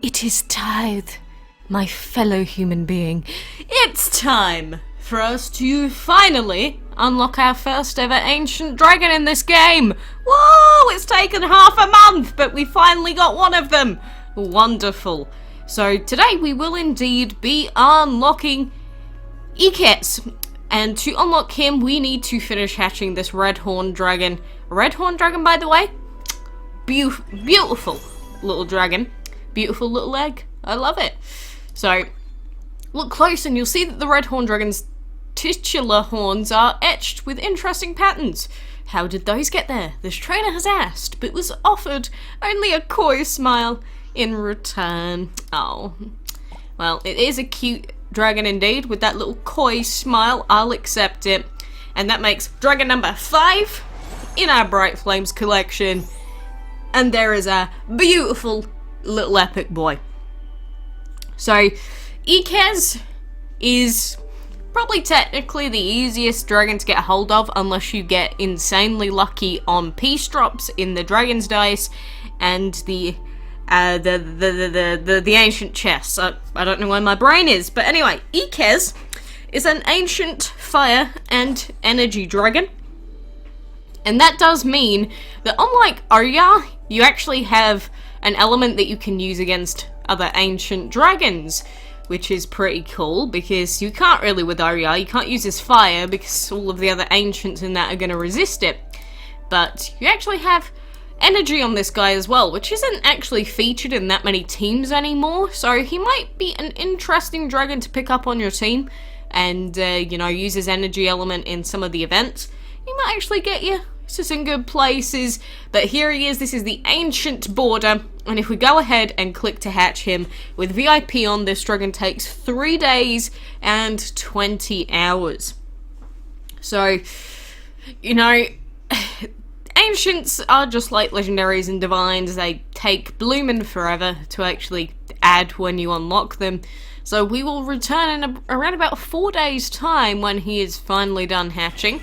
It is tithe, my fellow human being. It's time for us to finally unlock our first ever ancient dragon in this game. Whoa, it's taken half a month, but we finally got one of them. Wonderful. So today we will indeed be unlocking Ik'Ez. And to unlock him, we need to finish hatching this red horn dragon. Red horn dragon, by the way. Beautiful little dragon. Beautiful little egg. I love it. So, look close and you'll see that the red horn dragon's titular horns are etched with interesting patterns. How did those get there? This trainer has asked, but was offered only a coy smile in return. Oh. Well, it is a cute dragon indeed, with that little coy smile. I'll accept it. And that makes dragon number 5 in our Bright Flames collection. And there is a beautiful little epic boy. So, Ik'Ez is probably technically the easiest dragon to get a hold of, unless you get insanely lucky on peace drops in the dragon's dice and the ancient chests. I don't know where my brain is, but anyway, Ik'Ez is an ancient fire and energy dragon, and that does mean that unlike Arya, you actually have an element that you can use against other ancient dragons, which is pretty cool, because you can't really with Arya, you can't use his fire because all of the other ancients in that are going to resist it, but you actually have energy on this guy as well, which isn't actually featured in that many teams anymore, so he might be an interesting dragon to pick up on your team and, you know, use his energy element in some of the events. He might actually get you to some good places, but here he is. This is the ancient border, and if we go ahead and click to hatch him with VIP on, this dragon takes 3 days and 20 hours. So, you know, ancients are just like legendaries and divines. They take bloomin' forever to actually add when you unlock them. So we will return in around about 4 days' time when he is finally done hatching.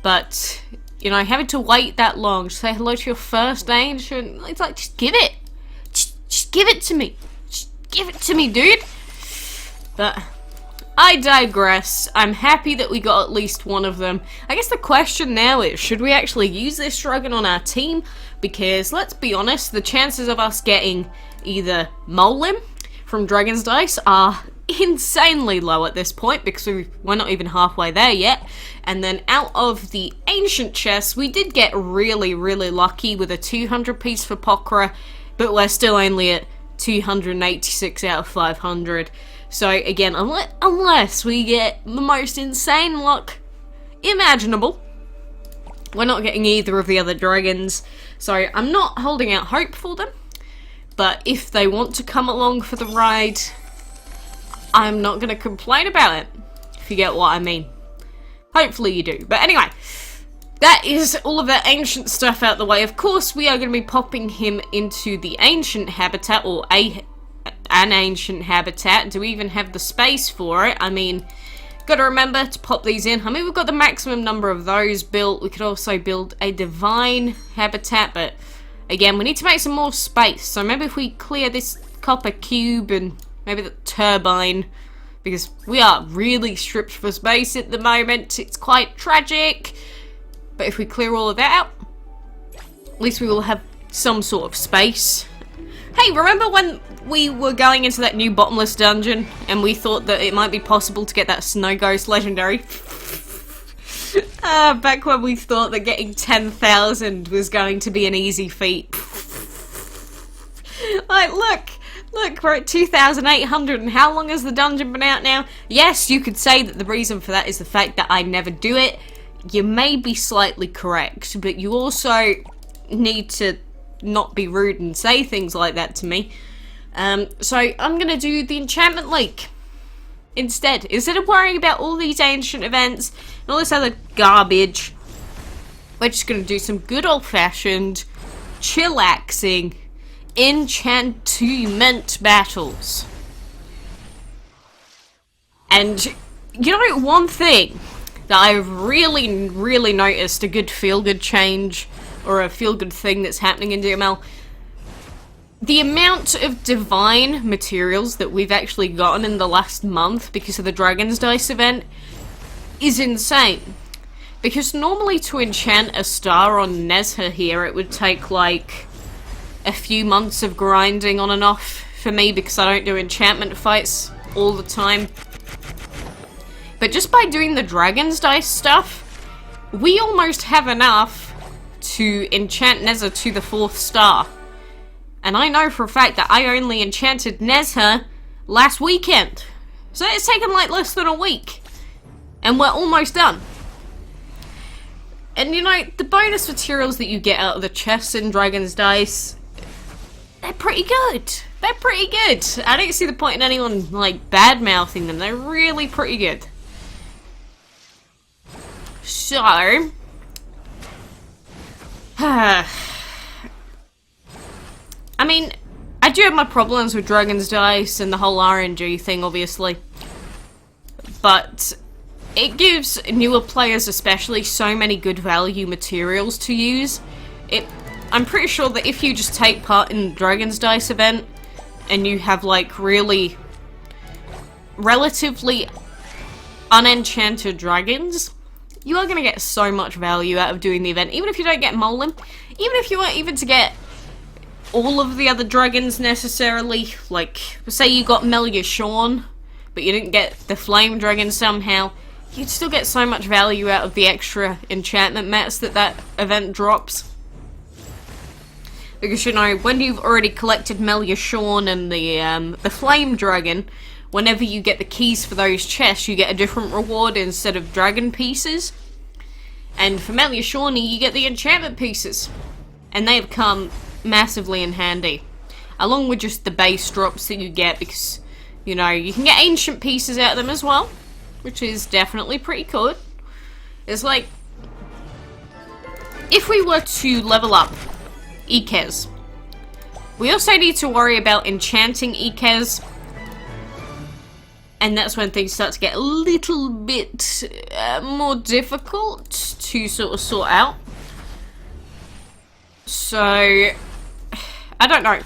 But, you know, having to wait that long to say hello to your first ancient, it's like, just give it. Just give it to me. Just give it to me, dude. But I digress. I'm happy that we got at least one of them. I guess the question now is, should we actually use this dragon on our team? Because, let's be honest, the chances of us getting either Molim from Dragon's Dice are insanely low at this point, because we're not even halfway there yet. And then out of the ancient chests, we did get really lucky with a 200 piece for Pokra, but we're still only at 286 out of 500. So again, unless we get the most insane luck imaginable, we're not getting either of the other dragons. So I'm not holding out hope for them, but if they want to come along for the ride, I'm not going to complain about it, if you get what I mean. Hopefully you do. But anyway, that is all of that ancient stuff out the way. Of course, we are going to be popping him into the ancient habitat, or an ancient habitat. Do we even have the space for it? I mean, got to remember to pop these in. I mean, we've got the maximum number of those built. We could also build a divine habitat, but again, we need to make some more space. So maybe if we clear this copper cube and maybe the turbine, because we are really stripped for space at the moment. It's quite tragic. But if we clear all of that out, at least we will have some sort of space. Hey, remember when we were going into that new bottomless dungeon and we thought that it might be possible to get that Snow Ghost legendary? Back when we thought that getting 10,000 was going to be an easy feat. Like, look, we're at 2,800, and how long has the dungeon been out now? Yes, you could say that the reason for that is the fact that I never do it. You may be slightly correct, but you also need to not be rude and say things like that to me. So I'm going to do the enchantment leak instead of worrying about all these ancient events and all this other garbage. We're just going to do some good old-fashioned chillaxing enchantment battles. And you know, one thing that I've really noticed, a good feel-good change or a feel-good thing that's happening in DML, the amount of divine materials that we've actually gotten in the last month because of the Dragon's Dice event is insane. Because normally to enchant a star on Nezha here, it would take like a few months of grinding on and off for me because I don't do enchantment fights all the time. But just by doing the Dragon's Dice stuff, we almost have enough to enchant Nezha to the 4th star. And I know for a fact that I only enchanted Nezha last weekend. So it's taken like less than a week. And we're almost done. And you know, the bonus materials that you get out of the chests in Dragon's Dice, they're pretty good. They're pretty good. I don't see the point in anyone, like, bad-mouthing them. They're really pretty good. So... I mean, I do have my problems with Dragon's Dice and the whole RNG thing, obviously. But it gives newer players especially so many good value materials to use. I'm pretty sure that if you just take part in the Dragon's Dice event and you have like really relatively unenchanted dragons, you are going to get so much value out of doing the event. Even if you don't get Molin, even if you weren't even to get all of the other dragons necessarily, like say you got Meliashorn but you didn't get the Flame Dragon somehow, you'd still get so much value out of the extra enchantment mats that event drops. Because, you know, when you've already collected Meliashorn and the Flame Dragon, whenever you get the keys for those chests, you get a different reward instead of dragon pieces. And for Meliashorn, you get the enchantment pieces. And they have come massively in handy. Along with just the base drops that you get, because, you know, you can get ancient pieces out of them as well, which is definitely pretty good. It's like, if we were to level up Ik'Ez, we also need to worry about enchanting Ik'Ez, and that's when things start to get a little bit more difficult to sort of sort out. So, I don't know.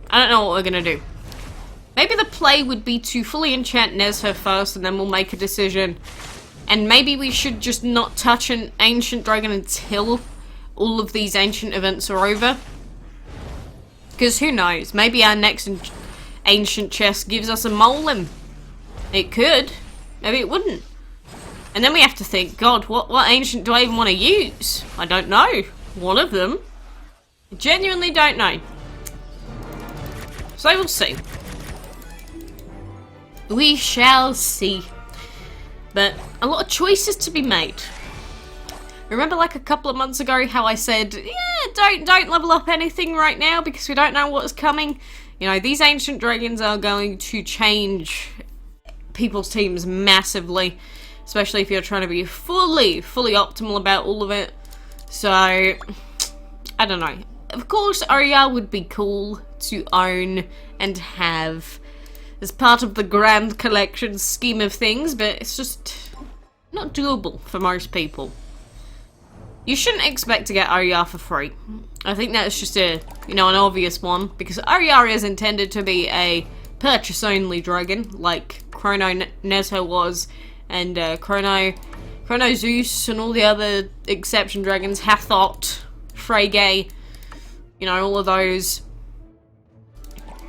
I don't know what we're gonna do. Maybe the play would be to fully enchant Nezha first, and then we'll make a decision. And maybe we should just not touch an ancient dragon until all of these ancient events are over. Because who knows? Maybe our next ancient chest gives us a Molin. It could. Maybe it wouldn't. And then we have to think, God, what ancient do I even want to use? I don't know. One of them. I genuinely don't know. So we'll see. We shall see. But a lot of choices to be made. Remember like a couple of months ago how I said, yeah, don't level up anything right now because we don't know what's coming. You know, these ancient dragons are going to change people's teams massively. Especially if you're trying to be fully optimal about all of it. So, I don't know. Of course, Oria would be cool to own and have as part of the grand collection scheme of things, but it's just not doable for most people. You shouldn't expect to get Oria for free. I think that's just an obvious one, because Oria is intended to be a purchase-only dragon, like Chrono Nezha was, and Chrono Zeus and all the other exception dragons, Hathot, Frege, you know, all of those.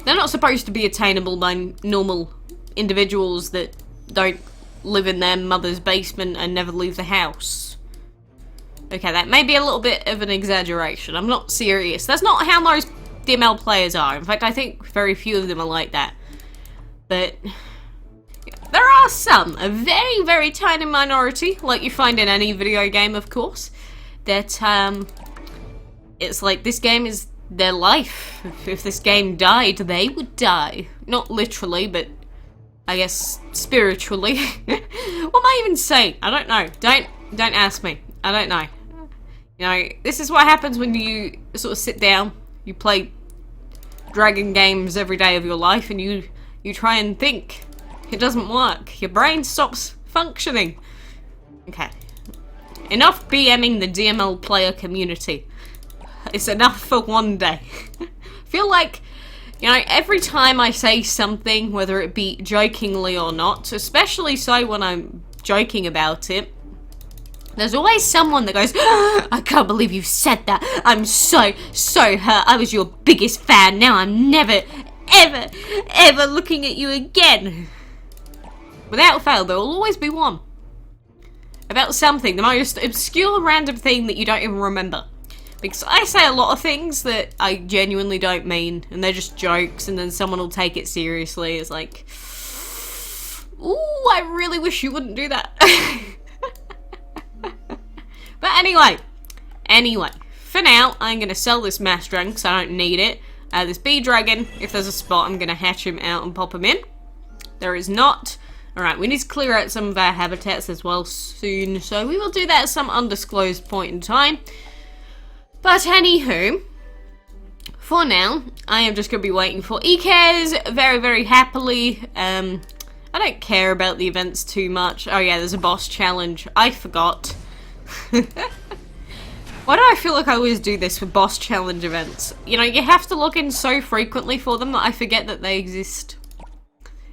They're not supposed to be attainable by normal individuals that don't live in their mother's basement and never leave the house. Okay, that may be a little bit of an exaggeration. I'm not serious. That's not how most DML players are. In fact, I think very few of them are like that. But there are some, a very, very tiny minority, like you find in any video game, of course, that it's like this game is their life. If this game died, they would die. Not literally, but I guess spiritually. What am I even saying? I don't know. Don't ask me. I don't know. You know, this is what happens when you sort of sit down, you play dragon games every day of your life, and you try and think. It doesn't work. Your brain stops functioning. Okay. Enough BMing the DML player community. It's enough for one day. I feel like You know, every time I say something, whether it be jokingly or not, especially so when I'm joking about it, there's always someone that goes, I can't believe you said that. I'm so hurt. I was your biggest fan. Now I'm never, ever looking at you again. Without fail, there will always be one. About something, the most obscure random thing that you don't even remember. Because I say a lot of things that I genuinely don't mean, and they're just jokes, and then someone will take it seriously. It's like, ooh, I really wish you wouldn't do that. But anyway, for now, I'm going to sell this mass dragon because I don't need it. This bee dragon, if there's a spot, I'm going to hatch him out and pop him in. There is not. Alright, we need to clear out some of our habitats as well soon, so we will do that at some undisclosed point in time. But anywho, for now, I am just going to be waiting for Ik'Ez very, very happily. I don't care about the events too much. Oh yeah, there's a boss challenge. I forgot. Why do I feel like I always do this with boss challenge events? You know, you have to log in so frequently for them that I forget that they exist.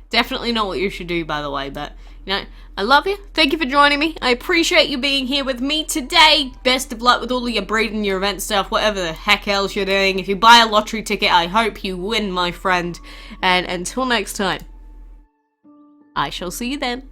Definitely not what you should do, by the way, but, you know, I love you. Thank you for joining me. I appreciate you being here with me today. Best of luck with all of your breeding, your event stuff, whatever the heck else you're doing. If you buy a lottery ticket, I hope you win, my friend. And until next time, I shall see you then.